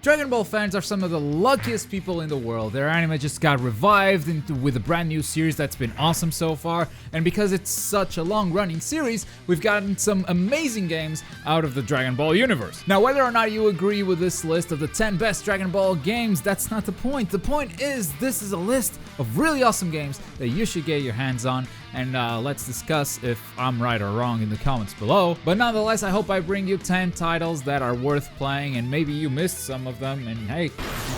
Dragon Ball fans are some of the luckiest people in the world. Their anime just got revived with a brand new series that's been awesome so far, and because it's such a long-running series, we've gotten some amazing games out of the Dragon Ball universe. Now, whether or not you agree with this list of the 10 best Dragon Ball games, that's not the point. The point is, this is a list of really awesome games that you should get your hands on, and let's discuss if I'm right or wrong in the comments below. But nonetheless, I hope I bring you 10 titles that are worth playing, and maybe you missed some of them, and hey,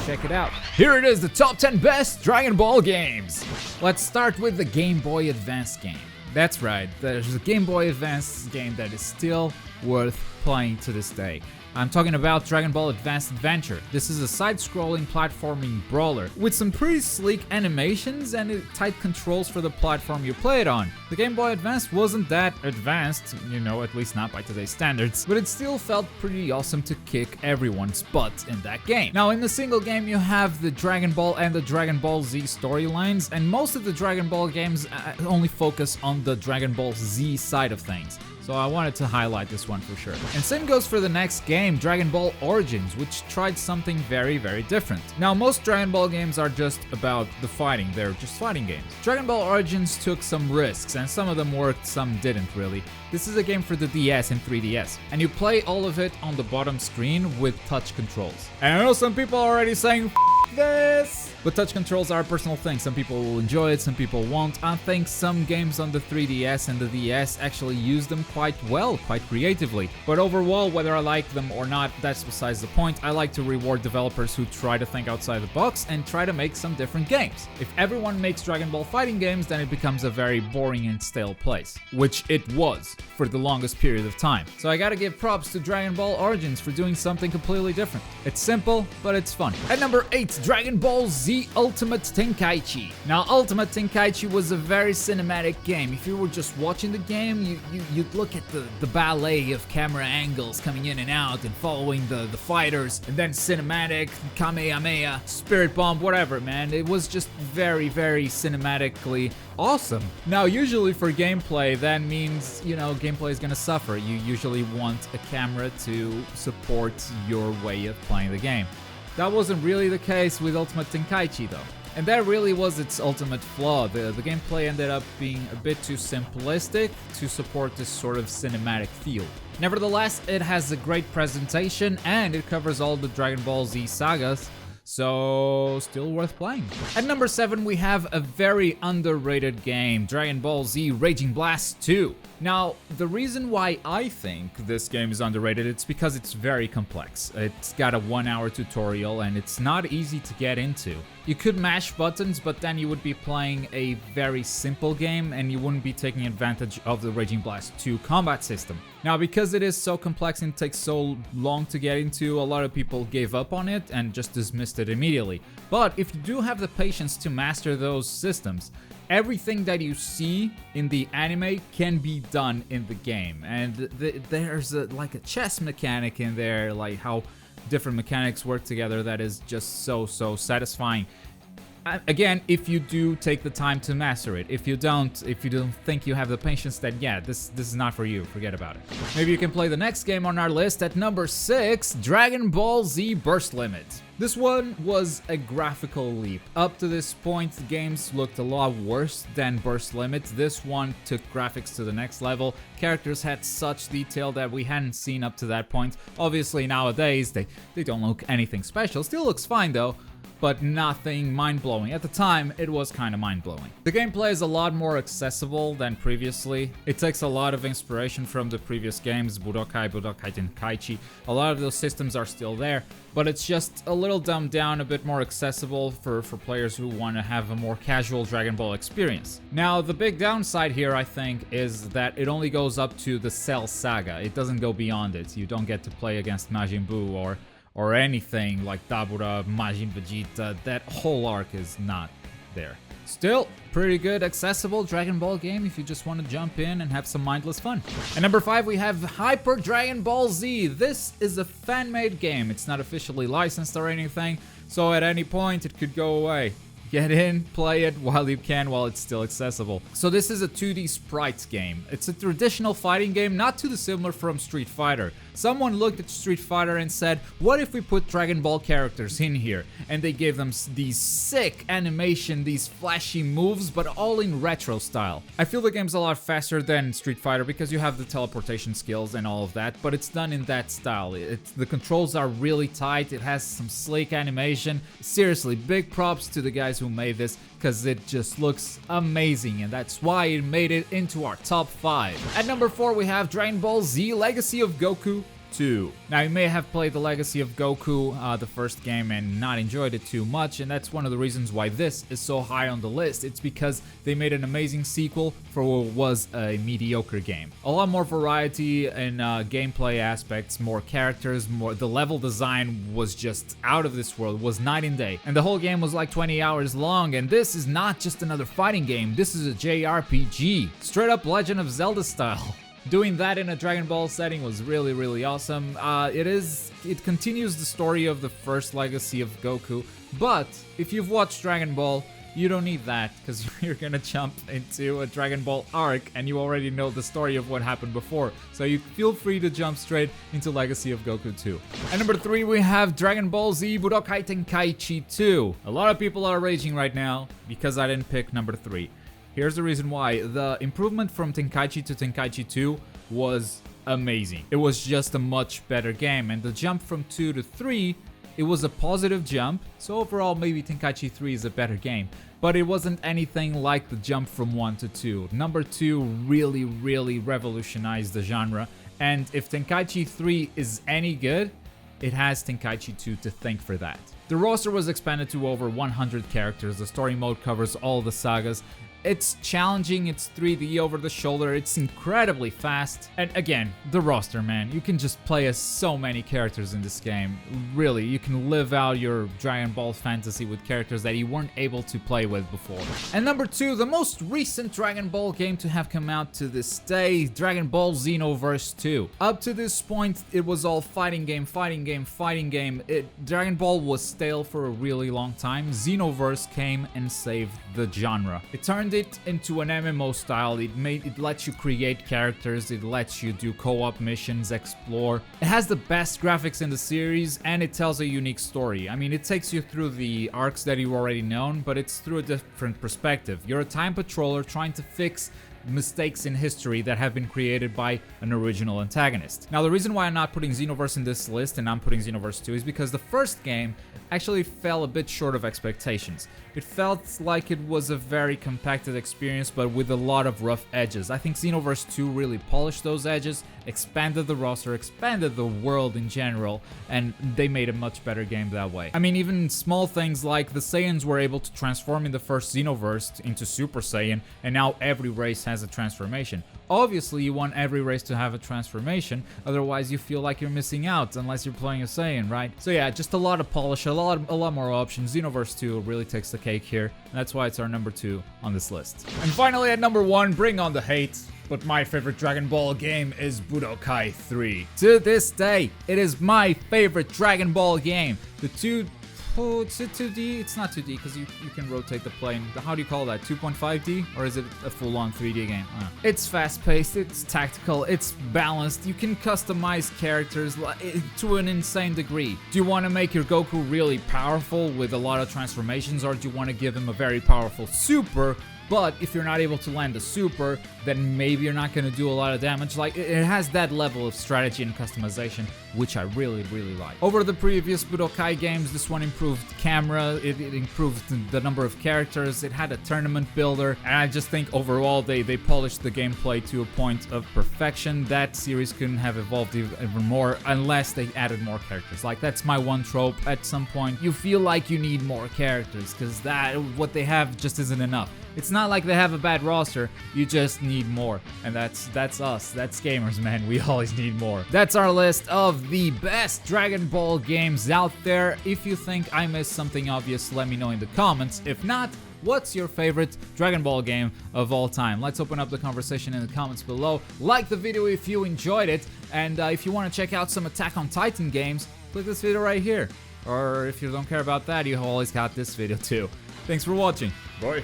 check it out. Here it is, the top 10 best Dragon Ball games. Let's start with the Game Boy Advance game. That's right, there's a Game Boy Advance game that is still worth playing to this day. I'm talking about Dragon Ball Advanced Adventure. This is a side-scrolling platforming brawler with some pretty sleek animations and tight controls for the platform you play it on. The Game Boy Advance wasn't that advanced, at least not by today's standards, but it still felt pretty awesome to kick everyone's butt in that game. Now, in the single game, you have the Dragon Ball and the Dragon Ball Z storylines, and most of the Dragon Ball games only focus on the Dragon Ball Z side of things. So I wanted to highlight this one for sure. And same goes for the next game, Dragon Ball Origins, which tried something very, very different. Now, most Dragon Ball games are just about the fighting. They're just fighting games. Dragon Ball Origins took some risks, and some of them worked, some didn't really. This is a game for the DS and 3DS, and you play all of it on the bottom screen with touch controls. And I know some people are already saying, "F this!" But touch controls are a personal thing. Some people will enjoy it, some people won't. I think some games on the 3DS and the DS actually use them quite well, quite creatively. But overall, whether I like them or not, that's besides the point. I like to reward developers who try to think outside the box and try to make some different games. If everyone makes Dragon Ball fighting games, then it becomes a very boring and stale place, which it was for the longest period of time. So I gotta give props to Dragon Ball Origins for doing something completely different. It's simple, but it's fun. At number 8, Dragon Ball Z Ultimate Tenkaichi. Now, Ultimate Tenkaichi was a very cinematic game. If you were just watching the game, you'd look at the ballet of camera angles coming in and out and following the fighters, and then cinematic, Kamehameha, Spirit Bomb, whatever, man. It was just very, very cinematically awesome. Now, usually for gameplay, that means, gameplay is gonna suffer. You usually want a camera to support your way of playing the game. That wasn't really the case with Ultimate Tenkaichi though. And that really was its ultimate flaw. The gameplay ended up being a bit too simplistic to support this sort of cinematic feel. Nevertheless, it has a great presentation and it covers all the Dragon Ball Z sagas, so still worth playing. At number 7, we have a very underrated game, Dragon Ball Z Raging Blast 2. Now, the reason why I think this game is underrated, it's because it's very complex. It's got a 1-hour tutorial and it's not easy to get into. You could mash buttons, but then you would be playing a very simple game and you wouldn't be taking advantage of the Raging Blast 2 combat system. Now, because it is so complex and takes so long to get into, a lot of people gave up on it and just dismissed it immediately. But if you do have the patience to master those systems, everything that you see in the anime can be done in the game. And there's like a chess mechanic in there, like how different mechanics work together, that is just so satisfying. Again, if you do take the time to master it. If you don't think you have the patience, then yeah, this is not for you. Forget about it. Maybe you can play the next game on our list at number 6, Dragon Ball Z Burst Limit. This one was a graphical leap. Up to this point, the games looked a lot worse than Burst Limit. This one took graphics to the next level. Characters had such detail that we hadn't seen up to that point. Obviously, nowadays, they don't look anything special. Still looks fine though, but nothing mind-blowing. At the time, it was kind of mind-blowing. The gameplay is a lot more accessible than previously. It takes a lot of inspiration from the previous games, Budokai Tenkaichi. A lot of those systems are still there, but it's just a little dumbed down, a bit more accessible for players who want to have a more casual Dragon Ball experience. Now, the big downside here, I think, is that it only goes up to the Cell Saga. It doesn't go beyond it. You don't get to play against Majin Buu or anything like Dabura, Majin Vegeta. That whole arc is not there. Still, pretty good, accessible Dragon Ball game if you just want to jump in and have some mindless fun. At number 5, we have Hyper Dragon Ball Z. This is a fan-made game. It's not officially licensed or anything, so at any point it could go away. Get in, play it while you can, while it's still accessible. So this is a 2D sprites game. It's a traditional fighting game, not too dissimilar from Street Fighter. Someone looked at Street Fighter and said, what if we put Dragon Ball characters in here? And they gave them these sick animation, these flashy moves, but all in retro style. I feel the game's a lot faster than Street Fighter because you have the teleportation skills and all of that, but it's done in that style. The controls are really tight, it has some slick animation. Seriously, big props to the guys who made this, because it just looks amazing, and that's why it made it into our top 5. At number 4 we have Dragon Ball Z Legacy of Goku 2. Now, you may have played the Legacy of Goku, the first game, and not enjoyed it too much, and that's one of the reasons why this is so high on the list. It's because they made an amazing sequel for what was a mediocre game. A lot more variety in gameplay aspects, more characters, the level design was just out of this world, was night and day. And the whole game was like 20 hours long, and this is not just another fighting game, this is a JRPG. Straight up Legend of Zelda style. Doing that in a Dragon Ball setting was really, really awesome. It continues the story of the first Legacy of Goku, but if you've watched Dragon Ball, you don't need that, because you're gonna jump into a Dragon Ball arc and you already know the story of what happened before. So you feel free to jump straight into Legacy of Goku 2. At number 3 we have Dragon Ball Z Budokai Tenkaichi 2. A lot of people are raging right now because I didn't pick number 3. Here's the reason why. The improvement from Tenkaichi to Tenkaichi 2 was amazing. It was just a much better game, and the jump from 2 to 3, it was a positive jump. So overall, maybe Tenkaichi 3 is a better game, but it wasn't anything like the jump from 1 to 2. Number 2 really, really revolutionized the genre, and if Tenkaichi 3 is any good, it has Tenkaichi 2 to thank for that. The roster was expanded to over 100 characters, the story mode covers all the sagas. It's challenging, it's 3D over the shoulder, it's incredibly fast. And again, the roster, man. You can just play as so many characters in this game. Really, you can live out your Dragon Ball fantasy with characters that you weren't able to play with before. And number 2, the most recent Dragon Ball game to have come out to this day, Dragon Ball Xenoverse 2. Up to this point, it was all fighting game, fighting game, fighting game. Dragon Ball was stale for a really long time. Xenoverse came and saved the genre. It turned it into an MMO style. It lets you create characters, it lets you do co-op missions, explore. It has the best graphics in the series, and it tells a unique story. I mean, it takes you through the arcs that you already known, but it's through a different perspective. You're a time patroller trying to fix mistakes in history that have been created by an original antagonist. Now, the reason why I'm not putting Xenoverse in this list and I'm putting Xenoverse 2 is because the first game actually fell a bit short of expectations. It felt like it was a very compacted experience, but with a lot of rough edges. I think Xenoverse 2 really polished those edges, expanded the roster, expanded the world in general, and they made a much better game that way. I mean, even small things like the Saiyans were able to transform in the first Xenoverse into Super Saiyan, and now every race has a transformation. Obviously, you want every race to have a transformation, otherwise you feel like you're missing out unless you're playing a Saiyan, right? So yeah, just a lot of polish, a lot more options. Xenoverse 2 really takes the cake here, and that's why it's our number 2 on this list. And finally, at number 1, bring on the hate, but my favorite Dragon Ball game is Budokai 3. To this day, it is my favorite Dragon Ball game. It's 2D? It's not 2D because you can rotate the plane. How do you call that? 2.5D? Or is it a full-on 3D game? It's fast-paced, it's tactical, it's balanced. You can customize characters to an insane degree. Do you want to make your Goku really powerful with a lot of transformations, or do you want to give him a very powerful super? But if you're not able to land the super, then maybe you're not going to do a lot of damage. Like, it has that level of strategy and customization, which I really, really like. Over the previous Budokai games, this one improved camera, it improved the number of characters, it had a tournament builder, and I just think overall they polished the gameplay to a point of perfection. That series couldn't have evolved even more unless they added more characters. Like, that's my one trope. At some point, you feel like you need more characters, because what they have just isn't enough. It's not like they have a bad roster, you just need more. And that's us, that's gamers, man, we always need more. That's our list of the best Dragon Ball games out there. If you think I missed something obvious, let me know in the comments. If not, what's your favorite Dragon Ball game of all time? Let's open up the conversation in the comments below. Like the video if you enjoyed it, and if you want to check out some Attack on Titan games, click this video right here. Or if you don't care about that, you always got this video too. Thanks for watching. Bye.